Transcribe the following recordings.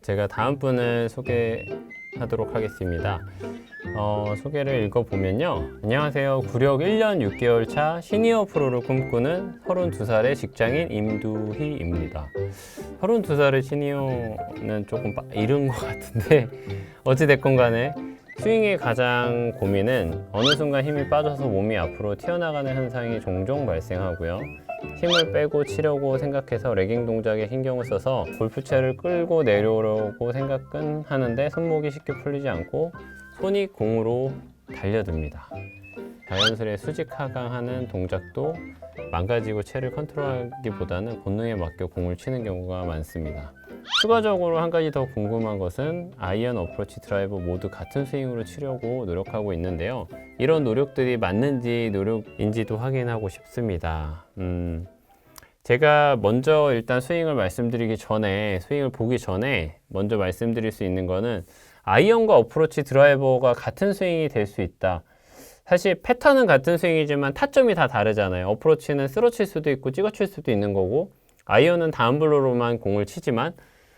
제가 다음 분을 소개하도록 하겠습니다. 소개를 읽어보면요. 안녕하세요. 구력 1년 6개월 차 시니어 프로를 꿈꾸는 32살의 직장인 임두희입니다. 32살의 시니어는 조금 이른 것 같은데 어찌됐건 간에 스윙의 가장 고민은 어느 순간 힘이 빠져서 몸이 앞으로 튀어나가는 현상이 종종 발생하고요. 힘을 빼고 치려고 생각해서 레깅 동작에 신경을 써서 골프채를 끌고 내려오려고 생각은 하는데 손목이 쉽게 풀리지 않고 손이 공으로 달려듭니다. 자연스레 수직 하강하는 동작도 망가지고 채를 컨트롤하기보다는 본능에 맡겨 공을 치는 경우가 많습니다. 추가적으로 한 가지 더 궁금한 것은 아이언, 어프로치, 드라이버 모두 같은 스윙으로 치려고 노력하고 있는데요. 이런 노력들이 맞는지 노력인지도 확인하고 싶습니다. 제가 먼저 일단 스윙을 보기 전에 먼저 말씀드릴 수 있는 거는 아이언과 어프로치, 드라이버가 같은 스윙이 될 수 있다. 사실 패턴은 같은 스윙이지만 타점이 다 다르잖아요. 어프로치는 쓰러칠 수도 있고 찍어칠 수도 있는 거고, 아이언은 다운블로로만 공을 치지만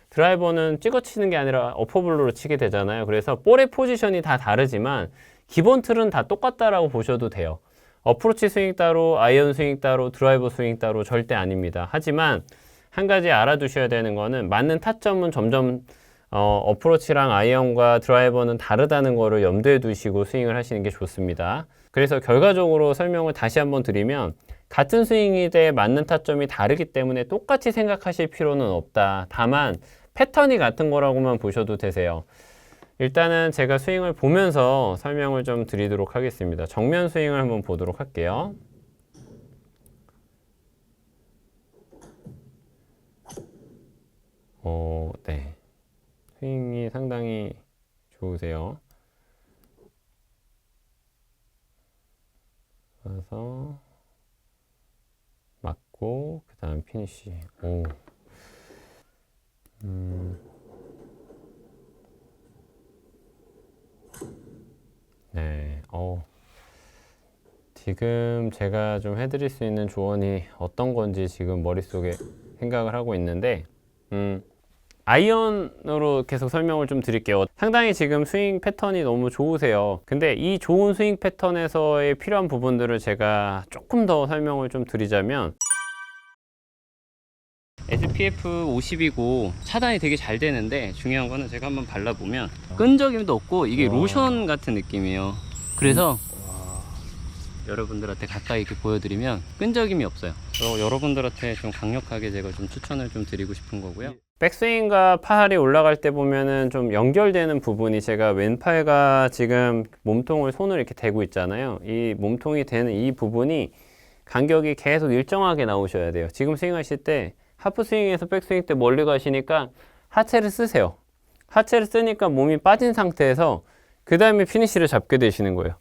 드라이버는 찍어치는 게 아니라 어퍼블로로 치게 되잖아요. 그래서 볼의 포지션이 다 다르지만 기본 틀은 다 똑같다라고 보셔도 돼요. 어프로치 스윙 따로, 아이언 스윙 따로, 드라이버 스윙 따로 절대 아닙니다. 하지만 한 가지 알아두셔야 되는 거는 맞는 타점은 점점 어프로치랑 아이언과 드라이버는 다르다는 거를 염두에 두시고 스윙을 하시는 게 좋습니다. 그래서 결과적으로 설명을 다시 한번 드리면 같은 스윙에 맞는 타점이 다르기 때문에 똑같이 생각하실 필요는 없다. 다만 패턴이 같은 거라고만 보셔도 되세요. 일단은 제가 스윙을 보면서 설명을 좀 드리도록 하겠습니다. 정면 스윙을 한번 보도록 할게요. 네. 스윙이 상당히 좋으세요. 그래서 맞고 그 다음 피니쉬. 네. 지금 제가 좀 해드릴 수 있는 조언이 어떤 건지 지금 머릿속에 생각을 하고 있는데, 아이언으로 계속 설명을 좀 드릴게요. 상당히 지금 스윙 패턴이 너무 좋으세요. 근데 이 좋은 스윙 패턴에서의 필요한 부분들을 제가 조금 더 설명을 좀 드리자면, SPF 50이고 차단이 되게 잘 되는데 중요한 거는 제가 한번 발라보면 끈적임도 없고 이게 로션 같은 느낌이에요. 그래서 여러분들한테 가까이 이렇게 보여드리면 끈적임이 없어요. 여러분들한테 좀 강력하게 제가 좀 추천을 좀 드리고 싶은 거고요. 백스윙과 팔이 올라갈 때 보면은 좀 연결되는 부분이, 제가 왼팔과 지금 몸통을 손을 이렇게 대고 있잖아요. 이 몸통이 되는 이 부분이 간격이 계속 일정하게 나오셔야 돼요. 지금 스윙하실 때 하프 스윙에서 백스윙 때 멀리 가시니까 하체를 쓰세요. 하체를 쓰니까 몸이 빠진 상태에서 그 다음에 피니쉬를 잡게 되시는 거예요.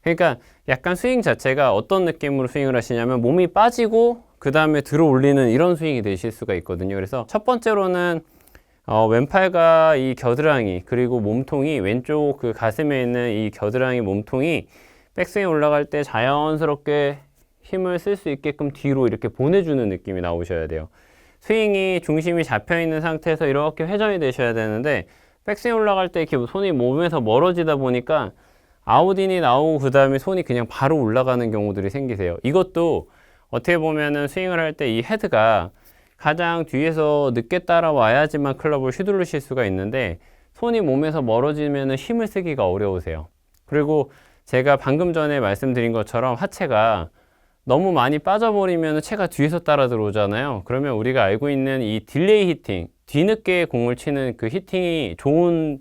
그러니까 약간 스윙 자체가 어떤 느낌으로 스윙을 하시냐면 몸이 빠지고 그 다음에 들어 올리는 이런 스윙이 되실 수가 있거든요. 그래서 첫 번째로는 왼팔과 이 겨드랑이, 그리고 몸통이, 왼쪽 그 가슴에 있는 이 겨드랑이 몸통이 백스윙 올라갈 때 자연스럽게 힘을 쓸 수 있게끔 뒤로 이렇게 보내주는 느낌이 나오셔야 돼요. 스윙이 중심이 잡혀 있는 상태에서 이렇게 회전이 되셔야 되는데, 백스윙 올라갈 때 이렇게 손이 몸에서 멀어지다 보니까 아웃인이 나오고 그 다음에 손이 그냥 바로 올라가는 경우들이 생기세요. 이것도 어떻게 보면은 스윙을 할 때 이 헤드가 가장 뒤에서 늦게 따라와야지만 클럽을 휘두르실 수가 있는데, 손이 몸에서 멀어지면은 힘을 쓰기가 어려우세요. 그리고 제가 방금 전에 말씀드린 것처럼 하체가 너무 많이 빠져버리면 채가 뒤에서 따라 들어오잖아요. 그러면 우리가 알고 있는 이 딜레이 히팅, 뒤늦게 공을 치는 그 히팅이 좋은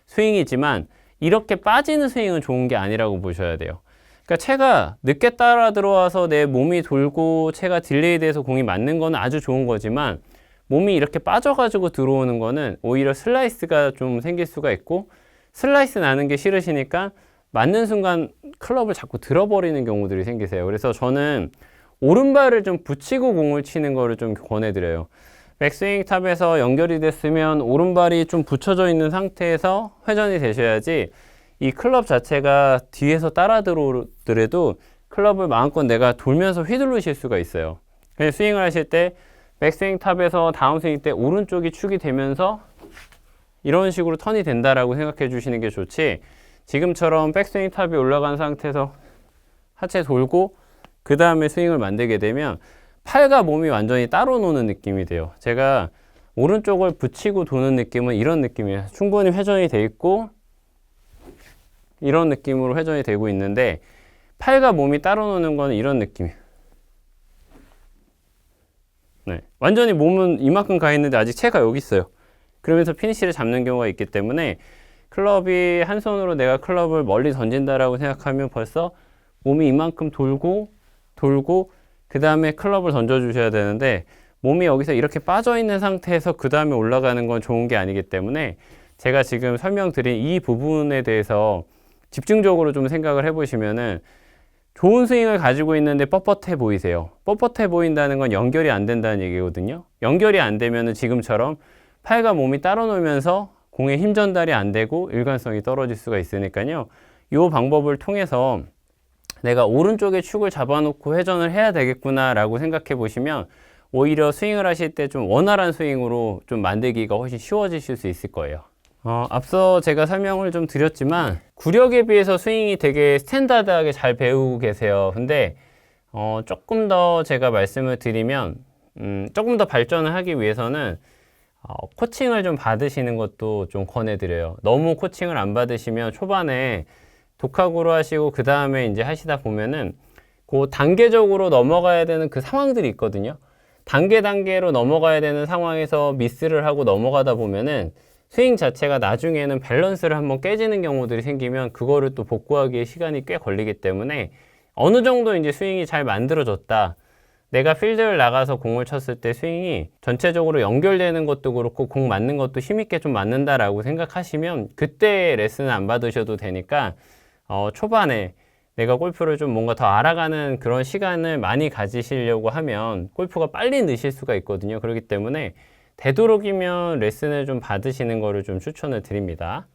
스윙이지만 이렇게 빠지는 스윙은 좋은 게 아니라고 보셔야 돼요. 그러니까 채가 늦게 따라 들어와서 내 몸이 돌고 채가 딜레이 돼서 공이 맞는 건 아주 좋은 거지만, 몸이 이렇게 빠져가지고 들어오는 거는 오히려 슬라이스가 좀 생길 수가 있고, 슬라이스 나는 게 싫으시니까 맞는 순간 클럽을 자꾸 들어버리는 경우들이 생기세요. 그래서 저는 오른발을 좀 붙이고 공을 치는 거를 좀 권해드려요. 백스윙 탑에서 연결이 됐으면 오른발이 좀 붙여져 있는 상태에서 회전이 되셔야지, 이 클럽 자체가 뒤에서 따라 들어오더라도 클럽을 마음껏 내가 돌면서 휘두르실 수가 있어요. 스윙을 하실 때 백스윙 탑에서 다운스윙 때 오른쪽이 축이 되면서 이런 식으로 턴이 된다라고 생각해 주시는 게 좋지, 지금처럼 백스윙 탑이 올라간 상태에서 하체 돌고 그 다음에 스윙을 만들게 되면 팔과 몸이 완전히 따로 노는 느낌이 돼요. 제가 오른쪽을 붙이고 도는 느낌은 이런 느낌이에요. 충분히 회전이 돼 있고 이런 느낌으로 회전이 되고 있는데, 팔과 몸이 따로 노는 거는 이런 느낌이에요. 네. 완전히 몸은 이만큼 가 있는데 아직 채가 여기 있어요. 그러면서 피니시를 잡는 경우가 있기 때문에, 클럽이 한 손으로 내가 클럽을 멀리 던진다라고 생각하면 벌써 몸이 이만큼 돌고 그 다음에 클럽을 던져 주셔야 되는데, 몸이 여기서 이렇게 빠져 있는 상태에서 그 다음에 올라가는 건 좋은 게 아니기 때문에, 제가 지금 설명드린 이 부분에 대해서 집중적으로 좀 생각을 해보시면은, 좋은 스윙을 가지고 있는데 뻣뻣해 보이세요. 뻣뻣해 보인다는 건 연결이 안 된다는 얘기거든요. 연결이 안 되면은 지금처럼 팔과 몸이 따로 놀면서 공의 힘 전달이 안 되고 일관성이 떨어질 수가 있으니까요. 이 방법을 통해서 내가 오른쪽에 축을 잡아놓고 회전을 해야 되겠구나 라고 생각해 보시면, 오히려 스윙을 하실 때 좀 원활한 스윙으로 좀 만들기가 훨씬 쉬워지실 수 있을 거예요. 앞서 제가 설명을 좀 드렸지만 구력에 비해서 스윙이 되게 스탠다드하게 잘 배우고 계세요. 근데 조금 더 제가 말씀을 드리면, 조금 더 발전을 하기 위해서는 코칭을 좀 받으시는 것도 좀 권해드려요. 너무 코칭을 안 받으시면 초반에 독학으로 하시고 그 다음에 이제 하시다 보면은 그 단계적으로 넘어가야 되는 그 상황들이 있거든요. 단계로 넘어가야 되는 상황에서 미스를 하고 넘어가다 보면은 스윙 자체가 나중에는 밸런스를 한번 깨지는 경우들이 생기면 그거를 또 복구하기에 시간이 꽤 걸리기 때문에, 어느 정도 이제 스윙이 잘 만들어졌다, 내가 필드를 나가서 공을 쳤을 때 스윙이 전체적으로 연결되는 것도 그렇고 공 맞는 것도 힘있게 좀 맞는다라고 생각하시면 그때 레슨을 안 받으셔도 되니까, 초반에 내가 골프를 좀 뭔가 더 알아가는 그런 시간을 많이 가지시려고 하면 골프가 빨리 느실 수가 있거든요. 그렇기 때문에 되도록이면 레슨을 좀 받으시는 거를 좀 추천을 드립니다.